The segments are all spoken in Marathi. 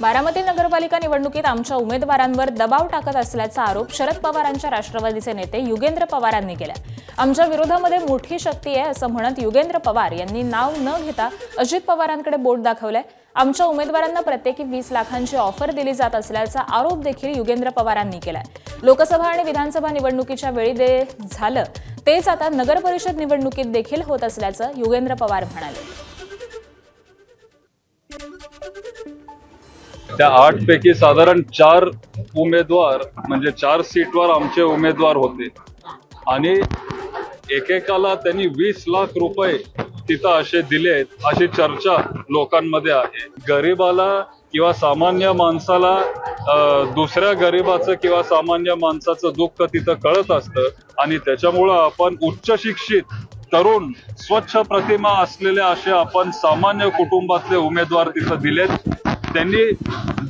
बारामती नगरपालिका निवडणुकीत आमच्या उमेदवारांवर दबाव टाकत असल्याचा आरोप शरद पवारांच्या राष्ट्रवादीचे नेते युगेंद्र पवार यांनी केला। आमच्या विरोधामध्ये मोठी शक्ती आहे असं म्हणत युगेंद्र पवार यांनी नाव न घेता अजित पवारांकडे बोट दाखवलंय। आमच्या उमेदवारांना प्रत्येकी 20 लाखांची ऑफर दिली जात असल्याचा आरोप देखील युगेंद्र पवारांनी केलाय। लोकसभा आणि विधानसभा निवडणुकीच्या वेळी झालं तेच आता नगर परिषद निवडणुकीत देखील होत असल्याचं युगेंद्र पवार म्हणाले। त्या 8 पैकी साधारण 4 उमेदवार म्हणजे 4 सीटवर आमचे उमेदवार होते आणि एकेकाला त्यांनी 20 लाख रुपये तिथं असे दिलेत अशी चर्चा लोकांमध्ये आहे। गरीबाला किंवा सामान्य माणसाला दुसऱ्या गरीबाचं किंवा सामान्य माणसाचं दुःख तिथं कळत असतं आणि त्याच्यामुळं आपण उच्च शिक्षित तरुण स्वच्छ प्रतिमा असलेले असे आपण सामान्य कुटुंबातले उमेदवार तिथं दिलेत। त्यांनी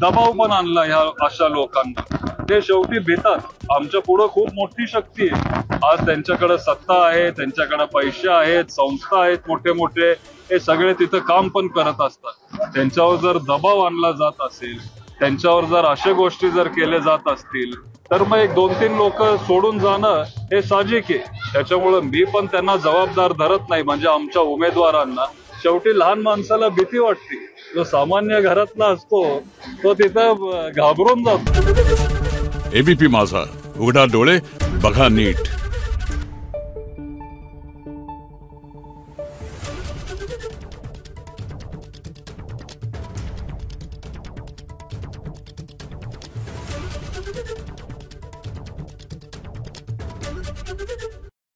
दबाव पण आणला ह्या अशा लोकांना। ते शेवटी भेटतात, आमच्या पुढे खूप मोठी शक्ती आहे। आज त्यांच्याकडे सत्ता आहे, त्यांच्याकडे पैसे आहेत, संस्था आहेत मोठे मोठे, हे सगळे तिथं काम पण करत असतात। त्यांच्यावर जर दबाव आणला जात असेल, त्यांच्यावर जर अशा गोष्टी जर केले जात असतील तर मग 1-2-3 लोक सोडून जाणं हे साहजिक आहे। त्याच्यामुळे मी पण त्यांना जबाबदार धरत नाही। म्हणजे आमच्या उमेदवारांना शेवटी लहान माणसाला भीती वाटते, जो सामान्य घरातला असतो तो तिथं घाबरून जातो। एबीपी माझा, उघडा डोळे बघा नीट।